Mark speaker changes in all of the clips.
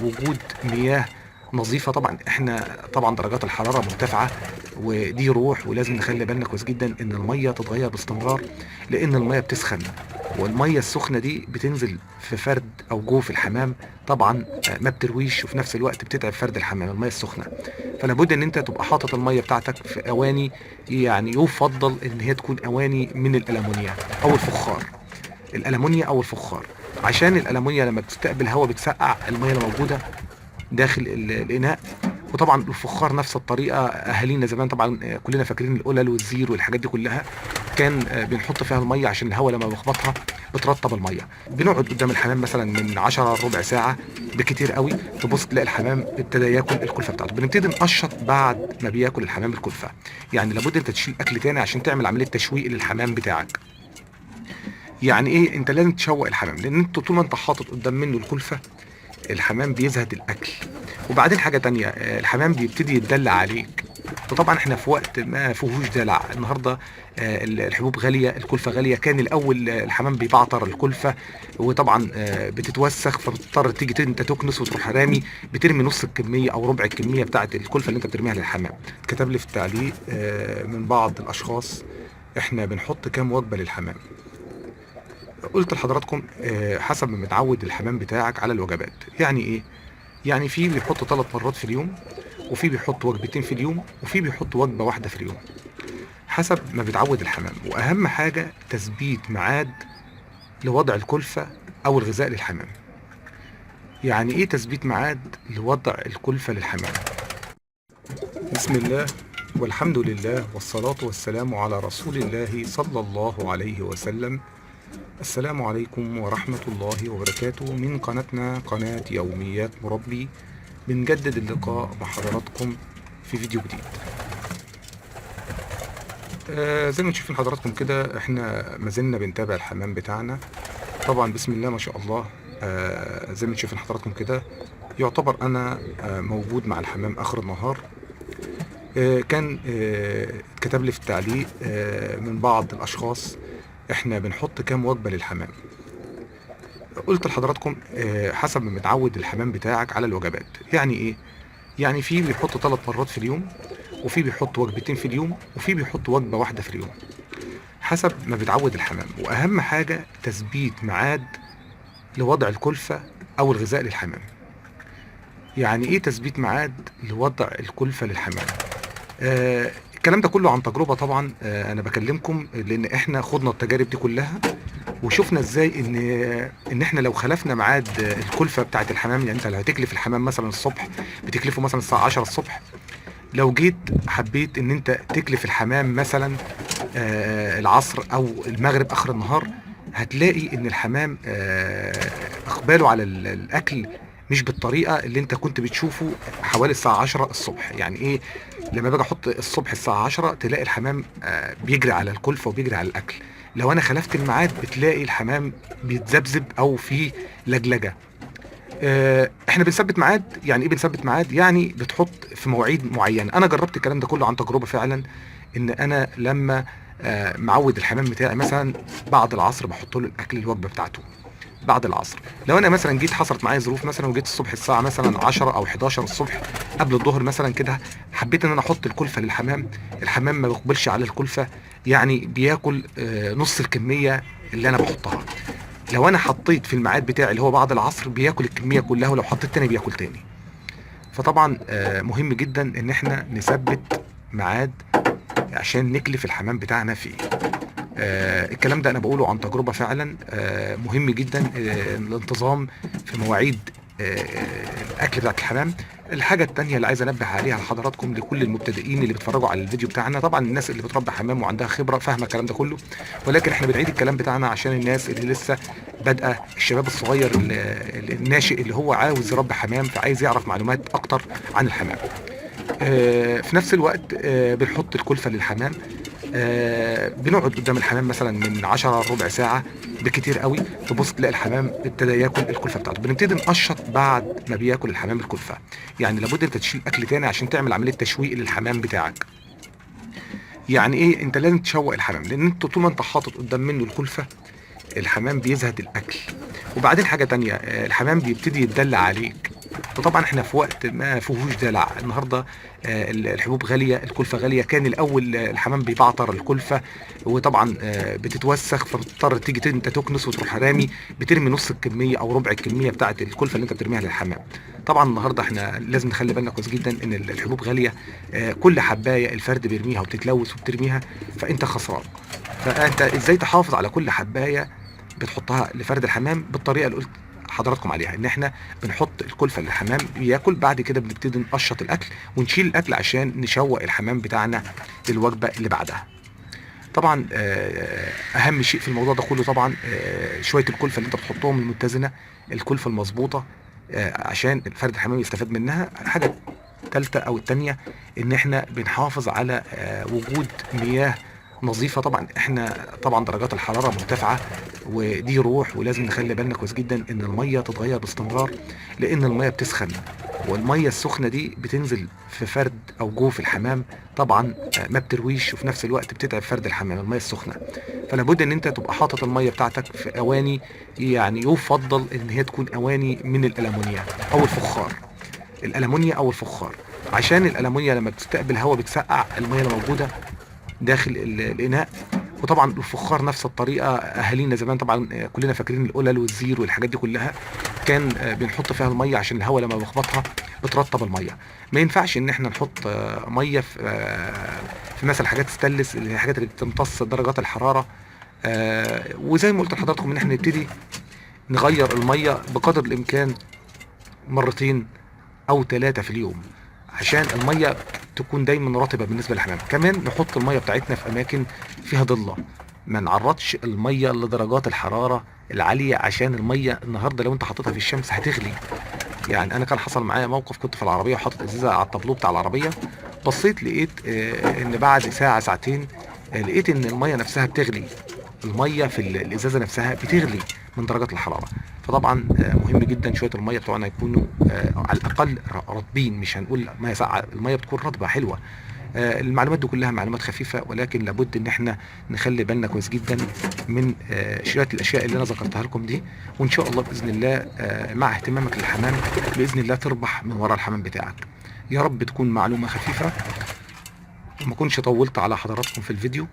Speaker 1: وجود مياه نظيفة. طبعا احنا طبعا درجات الحرارة مرتفعة، ودي روح، ولازم نخلي بالنا كويس جدا ان المية تتغير باستمرار، لان المية بتسخن، والمية السخنة دي بتنزل في فرد او جوه في الحمام. طبعا ما بترويش، وفي نفس الوقت بتتعب فرد الحمام المية السخنة. فلا بد ان انت تبقى حاطط المية بتاعتك في اواني، يعني يفضل ان هي تكون اواني من الالومنيا او الفخار. الالومنيا او الفخار، عشان الالومنيا لما بتستقبل هواء بتسقع المية اللي موجودة داخل الاناء. وطبعا الفخار نفس الطريقه. اهالينا زمان طبعا كلنا فاكرين القلل والزير والحاجات دي كلها، كان بنحط فيها الميه عشان الهواء لما بيخبطها بترطب الميه. بنقعد قدام الحمام مثلا من 10 ربع ساعه بكتير قوي، تبص تلاقي الحمام ابتدى ياكل الكلفه بتاعته. بنبتدي نقشط بعد ما بياكل الحمام الكلفه، يعني لابد انت تشيل اكل تاني عشان تعمل عمليه تشويق للحمام بتاعك. يعني ايه؟ انت لازم تشوق الحمام، لان انت طول ما انت حاطط قدام منه الكلفه الحمام بيزهد الاكل. وبعدين حاجه تانية، الحمام بيبتدي يتدلع عليك. وطبعا احنا في وقت ما فيهوش دلع النهارده. الحبوب غاليه، الكلفه غاليه. كان الاول الحمام بيبعتر الكلفه، وطبعا بتتوسخ، فبتضطر تيجي انت تكنس وتروح رامي، بترمي نص الكميه او ربع الكميه بتاعه الكلفه اللي انت بترميها للحمام. كتب لي في التعليق من بعض الاشخاص: احنا بنحط كام وجبه للحمام؟ قلت لحضراتكم حسب ما متعود الحمام بتاعك على الوجبات. يعني ايه؟ يعني في بيحط 3 مرات في اليوم، وفي بيحط وجبتين في اليوم، وفي بيحط وجبة واحدة في اليوم، حسب ما بيتعود الحمام. واهم حاجة تثبيت ميعاد لوضع الكلفة او الغذاء للحمام. يعني ايه تثبيت ميعاد لوضع الكلفة للحمام؟ بسم الله والحمد لله والصلاة والسلام على رسول الله صلى الله عليه وسلم. السلام عليكم ورحمة الله وبركاته، من قناتنا قناة يوميات مربي. بنجدد اللقاء مع حضراتكم في فيديو جديد. زي ما تشوفين حضراتكم كده، احنا ما زلنا بنتابع الحمام بتاعنا. طبعا بسم الله ما شاء الله. زي ما تشوفين حضراتكم كده، يعتبر انا موجود مع الحمام اخر النهار. كان اتكتب لي في التعليق من بعض الاشخاص: احنا بنحط كام وجبة للحمام؟ قلت لحضراتكم حسب ما متعود الحمام بتاعك على الوجبات. يعني ايه؟ يعني في بيحط 3 مرات في اليوم، وفي بيحط وجبتين في اليوم، وفي بيحط وجبة واحدة في اليوم، حسب ما بيتعود الحمام. واهم حاجة تثبيت ميعاد لوضع الكلفة او الغذاء للحمام. يعني ايه تثبيت ميعاد لوضع الكلفة للحمام؟ الكلام ده كله عن تجربة طبعا. انا بكلمكم لان احنا خضنا التجارب دي كلها، وشفنا ازاي ان احنا لو خلفنا ميعاد الكلفه بتاعه الحمام. يعني انت لو هتكلف الحمام مثلا الصبح، بتكلفه مثلا الساعه 10 الصبح. لو جيت حبيت ان انت تكلف الحمام مثلا العصر او المغرب اخر النهار، هتلاقي ان الحمام اقباله على الاكل مش بالطريقه اللي انت كنت بتشوفه حوالي الساعه 10 الصبح. يعني ايه؟ لما باجي احط الصبح الساعه 10 تلاقي الحمام بيجري على الكلفه وبيجري على الاكل. لو انا خلفت الميعاد بتلاقي الحمام بيتذبذب او في لجلجه. احنا بنثبت ميعاد. يعني ايه بنثبت ميعاد؟ يعني بتحط في مواعيد معينه. انا جربت الكلام ده كله عن تجربه فعلا. ان انا لما معود الحمام بتاعي مثلا بعد العصر بحط له الاكل الوجبه بتاعته بعد العصر. لو انا مثلا جيت حصلت معايا ظروف مثلا وجيت الصبح الساعه مثلا 10 او 11 الصبح قبل الظهر مثلا كده، حبيت ان انا احط الكلفه للحمام، الحمام ما بيقبلش على الكلفه، يعني بياكل نص الكميه اللي انا بحطها. لو انا حطيت في الميعاد بتاعي اللي هو بعد العصر بياكل الكميه كلها، ولو حطيت تاني بياكل تاني. فطبعا مهم جدا ان احنا نثبت ميعاد عشان نكلف الحمام بتاعنا فيه. الكلام ده انا بقوله عن تجربة فعلا. مهم جدا الانتظام في مواعيد الاكل بتاعت الحمام. الحاجة التانية اللي عايز انبه عليها لحضراتكم لكل المبتدئين اللي بيتفرجوا على الفيديو بتاعنا، طبعا الناس اللي بتربي حمام وعندها خبرة فاهمة الكلام ده كله، ولكن احنا بنعيد الكلام بتاعنا عشان الناس اللي لسه بادئة، الشباب الصغير الناشئ اللي هو عاوز يربي حمام، فعايز يعرف معلومات اكتر عن الحمام. في نفس الوقت بنحط الكلفة للحمام. بنقعد قدام الحمام مثلا من 10 ربع ساعة بكتير قوي، تبص تلاقي الحمام ابتدى ياكل الكلفة بتاعته. بنبتدي نقشط بعد ما بياكل الحمام الكلفة، يعني لابد انت تشيل اكل تاني عشان تعمل عملية تشويق للحمام بتاعك. يعني ايه؟ انت لازم تشوق الحمام، لان انت طول ما انت حاطط قدام منه الكلفة الحمام بيزهد الاكل. وبعدين حاجة تانية، الحمام بيبتدي يتدلع عليك. وطبعا احنا في وقت ما فيهوش دلع النهارده. الحبوب غاليه، الكلفه غاليه. كان الاول الحمام بيبعتر الكلفه، وطبعا بتتوسخ، فبتضطر تيجي انت تكنس وتروح رامي، بترمي نص الكميه او ربع الكميه بتاعه الكلفه اللي انت بترميها للحمام. طبعا النهارده احنا لازم نخلي بالنا كويس جدا ان الحبوب غاليه. كل حبايه الفرد بيرميها وبتتلوث وبترميها، فانت خسران. فانت ازاي تحافظ على كل حبايه بتحطها لفرد الحمام بالطريقه اللي قلت حضراتكم عليها، ان احنا بنحط الكلفه للحمام بياكل، بعد كده بنبتدي نقشط الاكل ونشيل الاكل عشان نشوق الحمام بتاعنا للوجبه اللي بعدها. طبعا اهم شيء في الموضوع ده كله طبعا شويه الكلفه اللي انت بتحطهم المتزنه، الكلفه المظبوطه، عشان فرد الحمام يستفاد منها. حاجه الثالثه او الثانيه ان احنا بنحافظ على وجود مياه نظيفه. طبعا احنا طبعا درجات الحراره مرتفعه، ودي روح، ولازم نخلي بالنا كويس جدا ان الميه تتغير باستمرار، لان الميه بتسخن، والميه السخنه دي بتنزل في فرد او جوف الحمام. طبعا ما بترويش، وفي نفس الوقت بتتعب فرد الحمام الميه السخنه. فلا بد ان انت تبقى حاطط الميه بتاعتك في اواني، يعني يفضل ان هي تكون اواني من الالومنيا او الفخار. الالومنيا او الفخار، عشان الالومنيا لما بتستقبل هواء بتسقع الميه اللي موجوده داخل الاناء. وطبعا الفخار نفس الطريقه. اهالينا زمان طبعا كلنا فاكرين القلل والزير والحاجات دي كلها، كان بنحط فيها الميه عشان الهواء لما بيخبطها بترطب الميه. ما ينفعش ان احنا نحط ميه في مثلا حاجات ستانلس، اللي هي الحاجات اللي بتمتص درجات الحراره. وزي ما قلت لحضراتكم ان احنا نبتدي نغير الميه بقدر الامكان مرتين او 3 في اليوم، عشان الميه تكون دايما رطبه بالنسبه للحمام. كمان نحط الميه بتاعتنا في اماكن فيها ضله، ما نعرضش الميه لدرجات الحراره العاليه، عشان الميه النهارده لو انت حطيتها في الشمس هتغلي. يعني انا كان حصل معايا موقف، كنت في العربيه وحاطط ازازه على الطابلو بتاع العربيه، بصيت لقيت ان بعد ساعه ساعتين لقيت ان الميه نفسها بتغلي. الميه في الازازه نفسها بتغلي من درجات الحراره. فطبعا مهم جدا شويه الميه بتوعنا يكونوا على الاقل رطبين، مش هنقول ميه ساقعه، الميه بتكون رطبه حلوه. المعلومات دي كلها معلومات خفيفه، ولكن لابد ان احنا نخلي بالنا كويس جدا من شويه الاشياء اللي انا ذكرتها لكم دي. وان شاء الله باذن الله مع اهتمامك للحمام باذن الله تربح من وراء الحمام بتاعك. يا رب تكون معلومه خفيفه وما كنتش طولت على حضراتكم في الفيديو.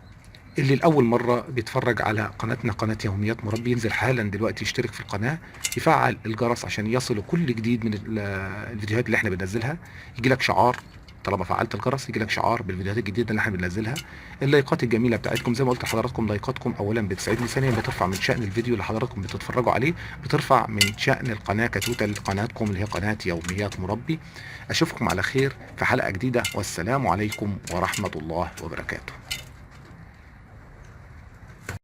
Speaker 1: اللي لأول مرة بيتفرج على قناتنا قناة يوميات مربي، ينزل حالا دلوقتي يشترك في القناة، يفعل الجرس عشان يصله كل جديد من الفيديوهات اللي احنا بننزلها. يجي لك شعار طالما فعلت الجرس، يجي لك شعار بالفيديوهات الجديدة اللي احنا بننزلها. اللايكات الجميلة بتاعتكم زي ما قلت لحضراتكم، لايكاتكم اولا بتسعدني، ثانيا بترفع من شأن الفيديو اللي حضراتكم بتتفرجوا عليه، بترفع من شأن القناة كتوتال قناتكم اللي هي قناة يوميات مربي. اشوفكم على خير في حلقة جديدة، والسلام عليكم ورحمة الله وبركاته.